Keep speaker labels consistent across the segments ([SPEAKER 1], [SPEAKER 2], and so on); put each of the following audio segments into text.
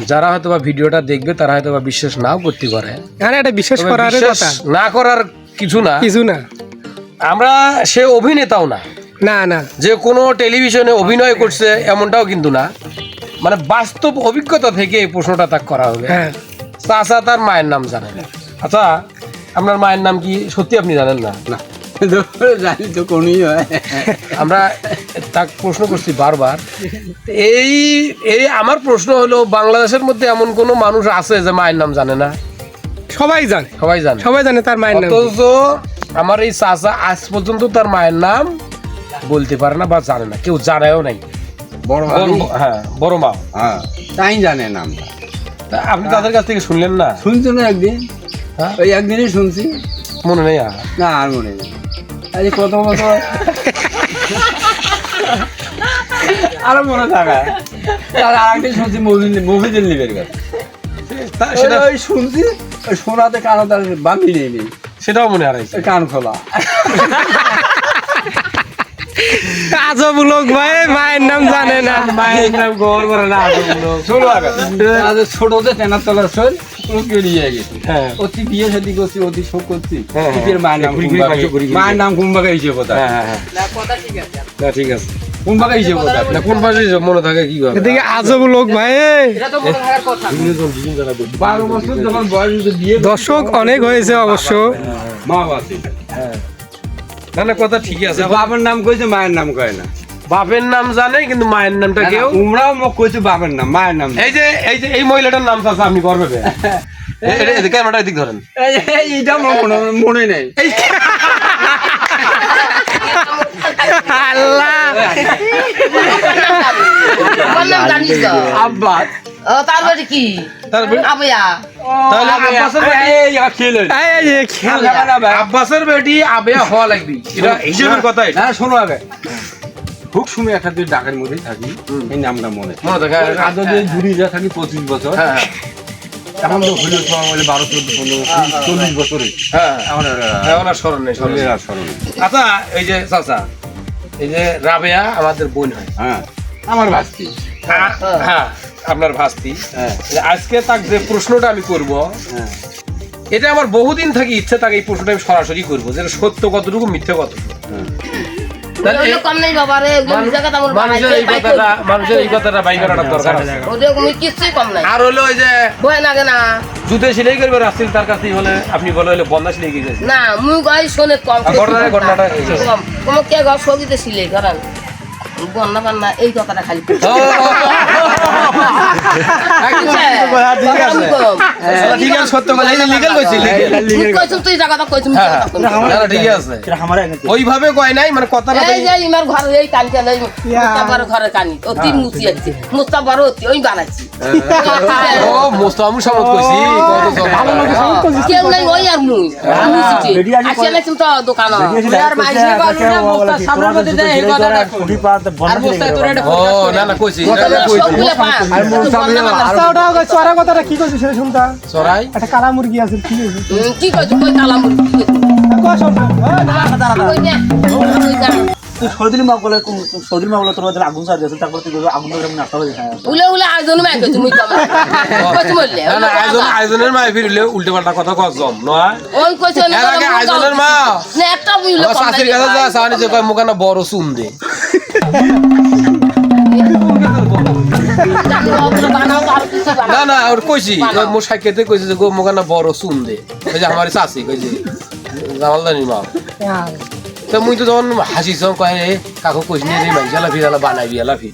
[SPEAKER 1] যারা হয়তো বা ভিডিওটা দেখবে তারা হয়তো বা বিশ্বাস নাও করতে পারে,
[SPEAKER 2] আরে এটা বিশ্বাস
[SPEAKER 1] তবে
[SPEAKER 2] করার
[SPEAKER 1] বিশ্বাস
[SPEAKER 2] কথা
[SPEAKER 1] না করার কিছু না। আমরা সে অভিনেতাও না,
[SPEAKER 2] না না
[SPEAKER 1] যে কোনো টেলিভিশনে অভিনয় করছে এমনটাও কিন্তু না, মানে বাস্তব অভিজ্ঞতা থেকে এই প্রশ্নটা তাক করা হবে।
[SPEAKER 2] হ্যাঁ
[SPEAKER 1] চাচা তার মায়ের নাম জানে না। আচ্ছা, আপনার মায়ের নাম কি সত্যি আপনি জানেন না?
[SPEAKER 3] না জানি তো কোনই হয়।
[SPEAKER 1] আমরা তাকে প্রশ্ন করছি বারবার। এই এই আমার প্রশ্ন হলো, বাংলাদেশের মধ্যে এমন কোনো মানুষ আছে যে মায়ের নাম জানে না?
[SPEAKER 2] সবাই জানে,
[SPEAKER 1] সবাই জানে।
[SPEAKER 2] সবাই জানে তার মায়ের নাম কি।
[SPEAKER 1] অথচ আমার এই চাচা আজ পর্যন্ত তার মায়ের নাম বলতে পারে না বা জানে না, কেউ জানায়ও নাই।
[SPEAKER 3] বড়
[SPEAKER 1] হ্যাঁ, বড় মা।
[SPEAKER 3] হ্যাঁ তাই জানে নামটা।
[SPEAKER 1] তা আপনি তাদের কাছ থেকে শুনলেন না?
[SPEAKER 3] শুনছো না একদিন?
[SPEAKER 1] হ্যাঁ?
[SPEAKER 3] ওই একদিনই শুনছি।
[SPEAKER 1] মনে নেই আর?
[SPEAKER 3] না আর মনে নেই। আরে কত বছর আরো মনে থাকা। তার আরেকদিন শুনছি মফিজুল লিবের কাছে।
[SPEAKER 1] সেটা
[SPEAKER 3] ওই শুনছি, ওই শোনাতে কারো তার বাকি নেই,
[SPEAKER 1] সেটাও মনে হারাইছে।
[SPEAKER 3] কান খোলা।
[SPEAKER 2] আজব লোক ভাই, মায়ের নাম জানে না।
[SPEAKER 1] মায়ের নাম গড় করে না।
[SPEAKER 3] শোনো আগে ছোটতে টেনার তলার শোল কেড়িয়ে গেছি।
[SPEAKER 1] হ্যাঁ।
[SPEAKER 3] অতি বিয়ে শাদী করছি, অতি শোক করছি।
[SPEAKER 1] হ্যাঁ, হ্যাঁ।
[SPEAKER 3] নিজের মায়ের নাম
[SPEAKER 1] ঘুরি ঘুরি
[SPEAKER 3] কুম্বাকা,
[SPEAKER 1] ঘুরি ঘুরি ঘুরি।
[SPEAKER 3] মায়ের নাম কুম্বাকা হিসেবে কথা।
[SPEAKER 1] হ্যাঁ হ্যাঁ হ্যাঁ। না, ঠিক আছে।
[SPEAKER 3] কুম্বাকা হিসেবে কথা।
[SPEAKER 1] না, কোন পাশে মনে থাকে কি করে?
[SPEAKER 2] এদিকে আজব লোক ভাই।
[SPEAKER 3] 12 বছর যখন বয়স হয়েছে বিয়ে
[SPEAKER 2] দর্শক অনেক হয়েছে অবশ্য।
[SPEAKER 3] মা বাসি।
[SPEAKER 1] না না, কথা ঠিকই আছে।
[SPEAKER 3] বাবার নাম কইছে, মায়ের নাম কয় না।
[SPEAKER 1] বাপের নাম জানে কিন্তু মায়ের নামটা কেউ।
[SPEAKER 3] তোমরাও মুখ কইছে বাবার নাম, মায়ের নাম।
[SPEAKER 1] এই মহিলাটার নাম চাচা আপনি করবে ক্যামেরাটা এদিক ধরেন।
[SPEAKER 3] এইটা মনে নেই।
[SPEAKER 2] আল্লাহ
[SPEAKER 3] আব্বাস।
[SPEAKER 4] তারপরে কি
[SPEAKER 1] তারপরে
[SPEAKER 4] আবয়া
[SPEAKER 1] তাহলে আব্বাসের আব্বাসের বেটি আবেয়া হওয়া লাগবে, এটা হিসেবের কথা। এটা
[SPEAKER 3] না শোনো আগে, খুব সময় একটা দুই ডাকের মধ্যেই থাকি, এই নামটা মনে
[SPEAKER 1] মনে থাকে।
[SPEAKER 3] আদৌ যদি দূরে যা থাকি 25 বছর,
[SPEAKER 1] হ্যাঁ
[SPEAKER 3] এখন তো হইল সময় বলে 12, 14, 15, 40 বছরে
[SPEAKER 1] হ্যাঁ,
[SPEAKER 3] এখন
[SPEAKER 1] এখন আর স্মরণ নেই, স্মরণ নেই।
[SPEAKER 3] স্মরণ।
[SPEAKER 1] আচ্ছা, এই যে চাচা, এই যে রাবেয়া আমাদের বোন হয়।
[SPEAKER 3] হ্যাঁ আমার ভাস্তি।
[SPEAKER 1] হ্যাঁ, আপনার ভাস্তি।
[SPEAKER 3] হ্যাঁ
[SPEAKER 1] আজকে তাক যে প্রশ্নটা আমি করব,
[SPEAKER 3] হ্যাঁ
[SPEAKER 1] এটা আমার বহুদিন থেকে ইচ্ছে, তাকে এই প্রশ্নটা আমি সরাসরি করবো, যে সত্য কতটুকু মিথ্যে কতটুকু। তাহলে
[SPEAKER 4] কম নেই বাবা রে
[SPEAKER 1] মানুষের এই কথাটা বাই করাটা দরকার আছে।
[SPEAKER 4] ওদের কিছুই কম নাই
[SPEAKER 1] আর হলো ওই যে
[SPEAKER 4] ভয় লাগে না
[SPEAKER 1] জুতে সিলাই করবে রাস্তিল, তার কাছেই হলে আপনি বলে হলে বন্ধা সিলাই গেছে।
[SPEAKER 4] না মুই গাই শোনে কম
[SPEAKER 1] ঘটনাটা
[SPEAKER 4] কম কোনো কে ঘর সগিতে সিলে করেন বন্যা বান্না এই কথাটা খালি
[SPEAKER 1] ঠিক আছে, সত্য কথা লিগেল কইছি,
[SPEAKER 4] কইছুম তুই জায়গাটা কইছুম
[SPEAKER 1] ঠিক আছে। ওইভাবে কয় নাই, মানে কথাটা
[SPEAKER 4] এই যে ইমার ঘরে এই কানকে নাই মুস্তাফার ঘরে কানি অতি মুচি আছে মুস্তাফার অতি ওই বানাইছি
[SPEAKER 1] ও মোস্তামু সমত কইছি, ভালো লাগে সমত কইছি।
[SPEAKER 4] কেউ নাই ওই আর মুই মুচিতে আসে না তুমি তো দোকান আর মাইছে বালু না মুস্তা সামনের মধ্যে দেয় এই কথাটা আর মুস্তা তোর এটা
[SPEAKER 1] ও না না কইছি,
[SPEAKER 4] আর
[SPEAKER 2] ওটা চড়া কথাটা কি কইছিস সেটা শুনতা।
[SPEAKER 1] সরাই
[SPEAKER 2] একটা কালা মুরগি আছে কি হইছে?
[SPEAKER 4] কি কইছ কই কালা মুরগি
[SPEAKER 2] কয় শুনতা?
[SPEAKER 4] কই না
[SPEAKER 5] তুই সৌদির মা বলে তোর আগুন সার দিয়েছে, তারপর তুই আগুন নাস্তা করে দিয়েছে।
[SPEAKER 4] উলে উলে আয়োজন মাই কইছ মুই কম কইছ বললে
[SPEAKER 1] না না, আয়োজনের মা ফিরলে উল্টে পাল্টা কথা কম নয়।
[SPEAKER 4] ওই কইছ না
[SPEAKER 1] এর আগে আয়োজনের মা
[SPEAKER 4] না একটা মুইলে
[SPEAKER 1] আমার শাশুড়ির কাছে যা সানি যে কয় মুখানা বড় চুন দে। না না, ওর কইছি মোর সাইকেতে কইছে যে গো মুখানা বড় চুন দে, ওই যে আমার শাশি কইছে জামালদানি মা। তো মুই তো যখন হাসিছ কয় কাকু কইস নি রে মাইজা লাফি জালা বানাই বিয়া লাফি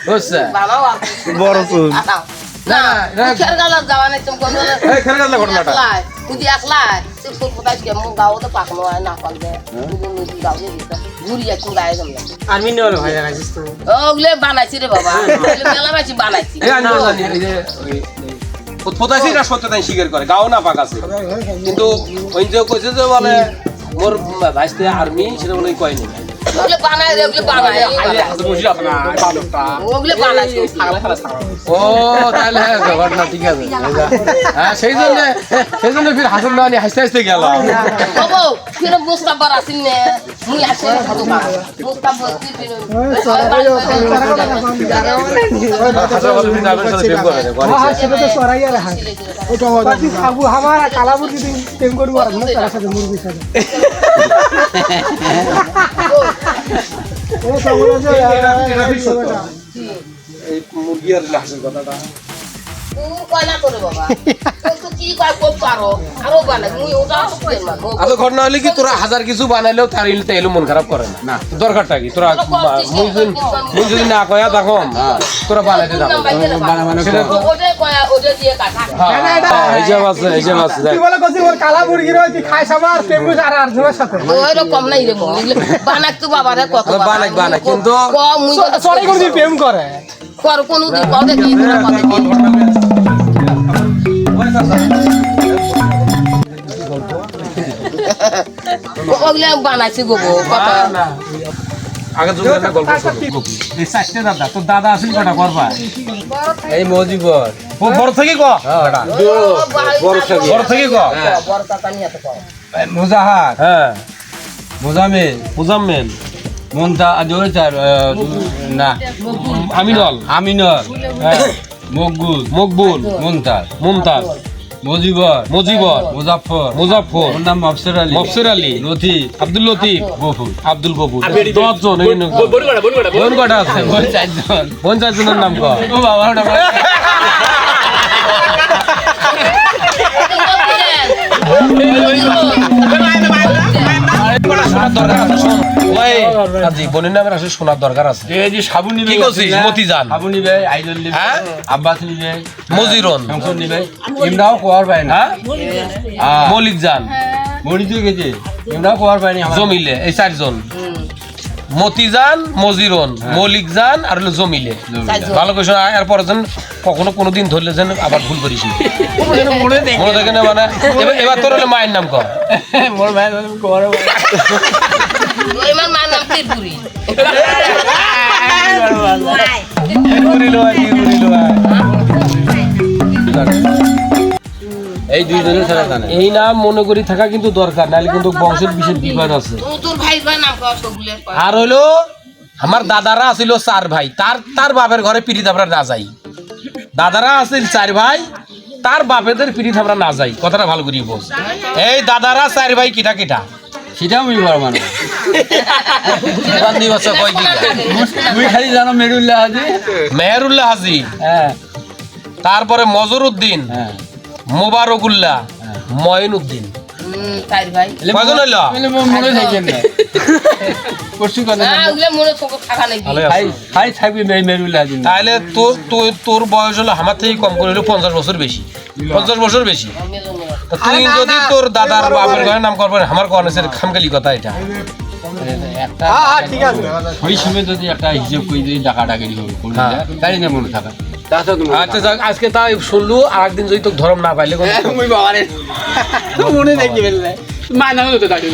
[SPEAKER 1] বুঝছে
[SPEAKER 5] বড় চুল।
[SPEAKER 1] না না
[SPEAKER 4] খেরগালা যাওয়া নাই তুমি কোন
[SPEAKER 1] এই খেরগালা ঘটনাটা
[SPEAKER 4] তুই একলা তুই ফুট ফুটাইছ কে মু গাও তো পাকনো হয় না পারবে তুই নদী গাও যে ঘুরি একটু গায়ে জমলা
[SPEAKER 2] আমি নলে ভাই জানাইছিস তো।
[SPEAKER 4] ওগুলো বানাইছি রে বাবা মেলা মাছি বানাইছি
[SPEAKER 1] এই আমি জানি এই যে ফুটফুটাইছি না সত্যতাই স্বীকার করে গাও না পাক আছে, কিন্তু ওই যে কইছে যে বলে মোর ভাইস্তে আর্মি সেটা বলে কয়নি।
[SPEAKER 4] ওগুলো বানায় রে, ওগুলো বানায় ওগুলো বানায়
[SPEAKER 1] ও তাহলে ঘটনা ঠিক আছে হ্যাঁ সেই জন্য ফির হাসন দানি হাসতে হাসতে গেল
[SPEAKER 4] বাবু ফির মুস্তাফা আসিন নে মুই আসে দোকান মুস্তাফা কি ফির
[SPEAKER 1] হাসন বলে ফির যাবেন সাথে প্রেম করে
[SPEAKER 2] হ্যাঁ সেটা তো সরাইয়া রাখা ওটা বাকি খাবো हमारा কালা মুরগি দিন প্রেম করব আর না তার সাথে মুরগির সাথে ও সবগুলো যে
[SPEAKER 1] এই মুরগি আর হাসন কথাটা
[SPEAKER 4] তুই কয়না করে বাবা তুই কি কয় কোপ পারো আরো বানাই মুই ওটা আসতে মারবো
[SPEAKER 1] আচ্ছা ঘটনা হলে কি তোরা হাজার কিছু বানাইলেও তার ইলতে এলো মন খারাপ করে না দরকারটা কি তোরা মুই যদি না কয়া তখন তোরা বানাইতে যাবো
[SPEAKER 4] ওটা কয় ওটা দিয়ে কাটা
[SPEAKER 1] এই যে আছে
[SPEAKER 2] তুই বলে কইছিস ওর কালা মুরগি রইতি খাইছ আমার প্রেম করে আর আর্জনের সাথে
[SPEAKER 4] ওই রকম নাই রে মুই বানাক তো বাবা রে কত
[SPEAKER 1] বানাক কিন্তু
[SPEAKER 4] ক মুই
[SPEAKER 2] সরাই করে প্রেম করে
[SPEAKER 4] কর কোন দিন কত কি না কত কি ওগুলা বানাইছি গোবো কত
[SPEAKER 1] আগে যুগে একটা গল্প শুনো এই চারটে দাদা তোর দাদা আসেন কটা করবা
[SPEAKER 3] এই মজিবর
[SPEAKER 1] বড় থেকে ক বড় থেকে ক
[SPEAKER 4] বড় টাকা নিয়ে তো
[SPEAKER 3] মুজাহার
[SPEAKER 1] হ্যাঁ
[SPEAKER 3] মুজামিল
[SPEAKER 1] মুজাম্মেল
[SPEAKER 3] মুনতা জোরে চার না
[SPEAKER 1] আমিনল
[SPEAKER 3] আমিনর
[SPEAKER 1] হ্যাঁ
[SPEAKER 3] মকবুল
[SPEAKER 1] মকবুল
[SPEAKER 3] মুনতাজ
[SPEAKER 1] মুমতাজ
[SPEAKER 3] মজিবর
[SPEAKER 1] মুজিবর
[SPEAKER 3] মুজাফফর
[SPEAKER 1] মুজাফফর
[SPEAKER 3] ওর নাম মফসর আলী
[SPEAKER 1] মফসির আলী
[SPEAKER 3] লতিফ
[SPEAKER 1] আব্দুল লতিফ
[SPEAKER 3] গফুর
[SPEAKER 1] আব্দুল গফুর 10 জন এই বোন কটা আছে
[SPEAKER 3] ওই চারজন
[SPEAKER 1] বোন চারজনের নাম ক
[SPEAKER 3] ও বাবা ওটা
[SPEAKER 1] শোনার দরকার আছে শোন ওই কাজী বোনের নামের আসলে শোনার দরকার আছে
[SPEAKER 3] এই যে সাবুন নিবে
[SPEAKER 1] কি করছিস? মতিজান।
[SPEAKER 3] সাবুন নিবে আইজল নিবে
[SPEAKER 1] হ্যাঁ?
[SPEAKER 3] আব্বাস নিবে
[SPEAKER 1] মজিরন
[SPEAKER 3] শমসুর নিবে ইমরাও কোয়ার পায় না
[SPEAKER 1] হ্যাঁ মলিক জান
[SPEAKER 3] মরি তুই গেছে ইমরাও কোয়ার পায় না
[SPEAKER 1] জমিলে এই চারজন মতিজান মজিরন মলিক জান আর হলো জমিলে ভালো কইছ এরপর যেন কখনো কোনোদিন ধরলে যেন আবার ভুল করিস না মনে থাকে না মানে এবার তোর হলো মায়ের নাম ক
[SPEAKER 3] মোর ভাই কোয়ার
[SPEAKER 4] ওই মার নাম তীরপুরি
[SPEAKER 3] এই দুইজনের ছাড়া জানে
[SPEAKER 1] এই নাম মনে করি থাকা কিন্তু দরকার নাহলে কিন্তু বংশের বিশেষ বিপদ আছে
[SPEAKER 4] তোর ভাই নাম কও সবগুলো
[SPEAKER 1] আর হইলো আমার দাদারা আছিল 4 ভাই তার বাপের ঘরে পিড়িত আমরা না যাই দাদারা আছিল 4 ভাই তার বাপেদের পিড়িত আমরা না যাই কথাটা ভালো করি বল এই দাদারা 4 ভাই কিটা কিটা
[SPEAKER 3] সেটাও আমি পারব না
[SPEAKER 1] বান্দি বাচ্চা কয় কি
[SPEAKER 3] তুই খালি জানো মেরুল্লাহ হাজি
[SPEAKER 1] মেহেরুল্লাহ হাজি
[SPEAKER 3] হ্যাঁ
[SPEAKER 1] তারপরে মজরুদ্দিন
[SPEAKER 3] হ্যাঁ
[SPEAKER 1] মোবারকুল্লাহ মঈনুদ্দিন
[SPEAKER 4] তাই ভাই
[SPEAKER 1] কয়জন হইল
[SPEAKER 3] মনে থাকেন না পরশু কথা
[SPEAKER 4] না ওগুলো মনে তো থাকা নাই
[SPEAKER 3] খাই থাকবি মেরুল্লাহ হাজি
[SPEAKER 1] তাহলে তোর বয়স হলো আমার থেকে কম করে হলো 50 বছর বেশি 50 বছর বেশি তা তুই যদি তোর দাদার বাপের ঘরে নাম করবেন আমার কনেছের খামখালি কথা এটা
[SPEAKER 3] একটা
[SPEAKER 2] ঠিক আছে
[SPEAKER 3] ওই সময় যদি একটা হিসেব করে যদি টাকা টাকারি হবে করে দেয় তাই না মনে থাকা
[SPEAKER 1] আচ্ছা যাক আজকে তাই শুনলু আর একদিন যদি তোর ধরম না পাইলে
[SPEAKER 3] মনে থাকি মা নামে তো থাকি